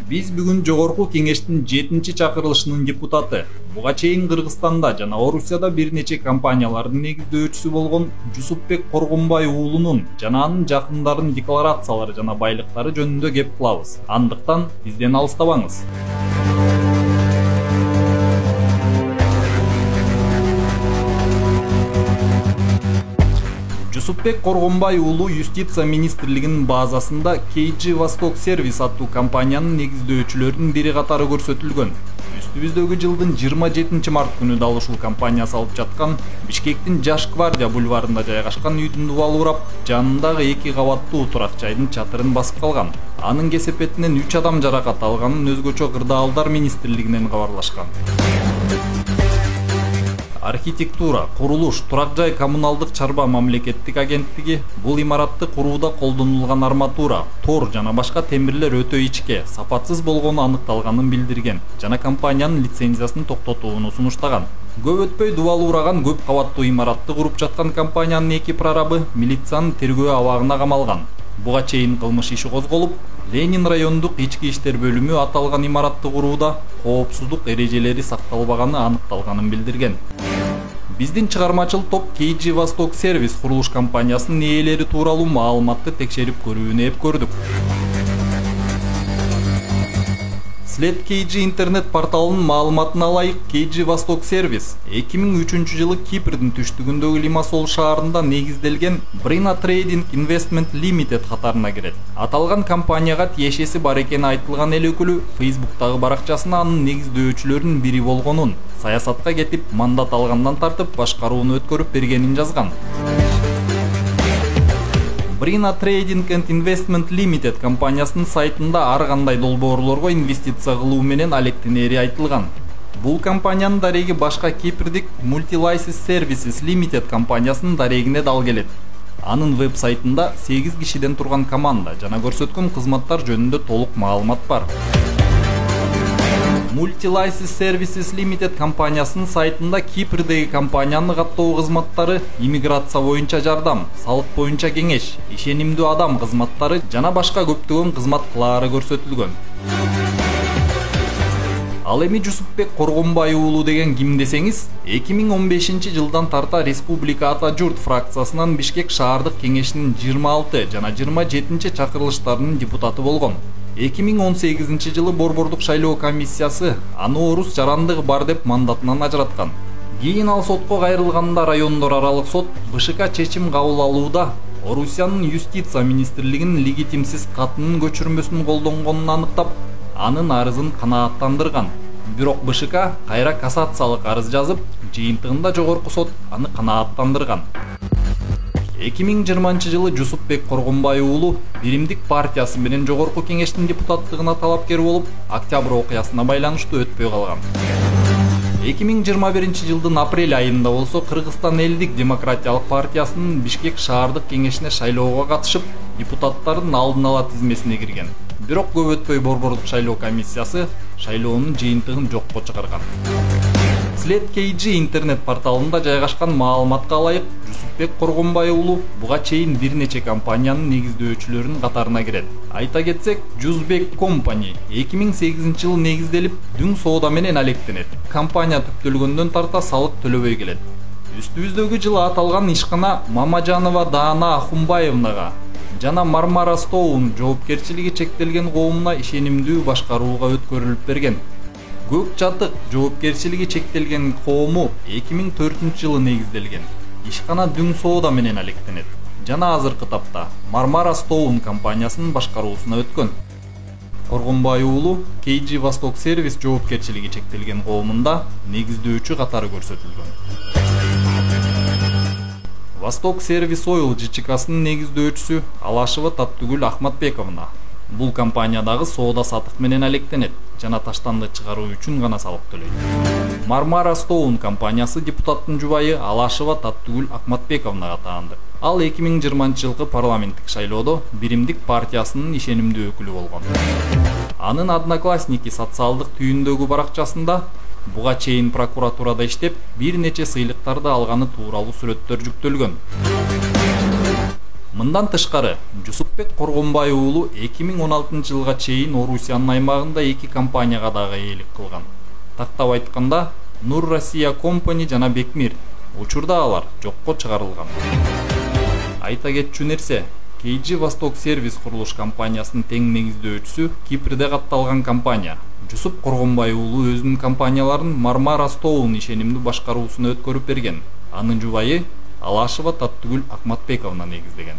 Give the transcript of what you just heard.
Биз бүгүн Жогорку Кеңештин 7-чакырылышынын депутаты. Буга чейин Кыргызстанда жана Орусияда бир нече компаниялардын негиздөөчүсү болгон Жусупбек Коргонбай уулунун жана анын жакындарынын декларациялары жана байлыктары жөнүндө кеп кылабыз. Андыктан бизден алыстабаңыз. Жусупбек Коргонбай уулу Юстиция министрлигинин базасында KG Восток Сервис аттуу компаниянын негиздөөчүлөрүнүн бири катары көрсөтүлгөн. Үстүбүздөгү жылдын 27 март күнү дал ушул компания салып жаткан Бишкектин Жаш Гвардия бульварында жайгашкан үйдүн дубалы урап, жанындагы 2 кабаттуу турак жайдын чатырын басып калган. Анын кесепетинен 3 адам жаракат алганын өзгөчө кырдаалдар министрлигинен кабарлашкан. Архитектура, курулуш, турак жай коммуналдык чарба мамлекеттик агенттиги бул имаратты курууда колдонулган арматура, тор жана башка темирлер өтө ичке, сапатсыз болгону аныкталганын билдирген жана компаниянын лицензиясын токтотууну сунуштаган. Көп өтпөй дубалы ураган көп кабаттуу имаратты куруп жаткан компаниянын 2 прорабы милициянын тергөө абагына камалган. Буга чейин кылмыш иши козголуп, Ленин райондук ички иштер бөлүмү аталган имаратты курууда коопсуздук эрежелери сакталбаганы аныкталганын билдирген. Биздин чыгармачыл топ KG Восток Сервис курулуш компаниясынын ээлери тууралуу маалыматты текшерип көрүүнү эп көрдүк. След KG интернет порталынын маалыматына ылайык, KG Восток Сервис 2003 жылы Кипрдин түштүгүндөгү Лимассол шаарында негизделген Brina Trading Investment Limited катарына кирет. Аталган компанияга тиешеси бар экени айтылган эл өкүлү Facebook'тагы баракчасына анын негиздөөчүлөрүнүн бири болгонун, саясатка кетип мандат алгандан тартып башкарууну өткөрүп бергенин жазган. Brina Trading and Investment Limited компаниясынын сайтында ар кандай долбоорлорго инвестиция кылуу менен алектенери айтылган. Бул компаниянын дареги башка Кипрдик Multi-License Services Limited компаниясынын дарегине дал келет. Анын веб-сайтында 8 кишиден турган команда жана көрсөткөн кызматтар жөнүндө толук маалымат бар. Multi-License Services Limited компаниясынын сайтында Кипрдеги компаниянын каттоо кызматтары, иммиграция боюнча жардам, салык боюнча кеңеш, ишенимдүү адам кызматтары жана башка көптөгөн кызмат кылаары көрсөтүлгөн. Ал эми Жусупбек Коргонбай уулу деген ким десеңиз, 2015 жылдан тарта Республика Ата Журт фракциясынан Бишкек шаардык кеңешинин 26 жана 27 чакырылыштарынын депутаты болгон. 2018 жылы Борбордук шайлоо комиссиясы аны орус жарандыгы бар деп мандатынан ажыраткан. Кийин ал сотко кайрылганда райондор аралык сот БШК чечим кабыл алууда Орусиянын Юстиция министрлигинин легитимсиз катынын көчүрмөсүн колдонгонун аныктап, анын арызын канааттандырган. Бирок БШК кайра кассациялык арыз жазып, жыйынтыгында жогорку сот аны канааттандырган. 2020 жылы Жусупбек Коргонбай уулу Биримдик партиясы менен Жогорку Кеңештин депутаттыгына талапкер болуп, октябрь окуясына байланыштуу өтпөй калган. 2021 жылдын апрель айында болсо Кыргызстан элдик демократиялык партиясынын Бишкек шаардык кеңешине шайлоого катышып, депутаттардын алдын ала тизмесине кирген. Бирок көп өтпөй Борбордук шайлоо комиссиясы шайлоонун жыйынтыгын жокко чыгарган. След KG интернет порталында жайгашкан маалыматка ылайык, Жусупбек Коргонбай уулу буга чейин бир нече компаниянын негиздөөчүлөрүнүн катарына кирет. Айта кетсек, Juzbek Company 2008 жылы негизделип, дүң соода менен алектенет. Компания түптөлгөндөн тарта салык төлөбөй келет. Үстүбүздөгү жылы аталган ишкана Мамажанова Даана Ахунбаевнага жана Marmara Stone жоопкерчилиги чектелген коомуна ишенимдүү башкарууга өткөрүлүп берген. Көк Чатык жоопкерчилиги чектелген коому 2004 жылы негизделген. Ишкана дүң соода менен алектенет жана азыркы тапта Marmara Stone компаниясынын башкаруусуна өткөн. Коргонбай уулу KG Восток Сервис жоопкерчилиги чектелген коомунда негиздөөчү катары көрсөтүлгөн. Восток Сервис Ойл ЖЧКсынын негиздөөчүсү Алашева Таттыгүл Ахматбековна. Бул компаниядагы соода сатык менен алектенет жана таштанды чыгаруу үчүн гана салык төлөйт. Marmara Stone компаниясы депутаттын жубайы Алашева Таттыгүл Ахматбековнага таанды. Ал 2020 жылкы парламенттик шайлоодо Биримдик партиясынын ишенимдүү өкүлү болгон. Анын одноклассники социалдык түйүндөгү баракчасында буга чейин прокуратурада иштеп, бир нече сыйлыктарды алганы тууралуу сүрөттөр жүктөлгөн. Мындан тышкары, Жусупбек Коргонбай уулу 2016 жылга чейин Орусиянын аймагында 2 компанияга дагы ээлик кылган. Тактап айтканда, Нур Россия Company жана Бекмир. Учурда алар жокко чыгарылган. Айта кетчү нерсе, KG Восток Сервис курулуш компаниясынын тең негиздөөчүсү Кипрде катталган компания. Жусуп Коргонбай уулу өзүнүн компанияларын Мармара Стоун ишенимдүү башкаруусуна өткөрүп берген. Анын жубайы Алашева Таттыгүл Акматбековна негиздеген.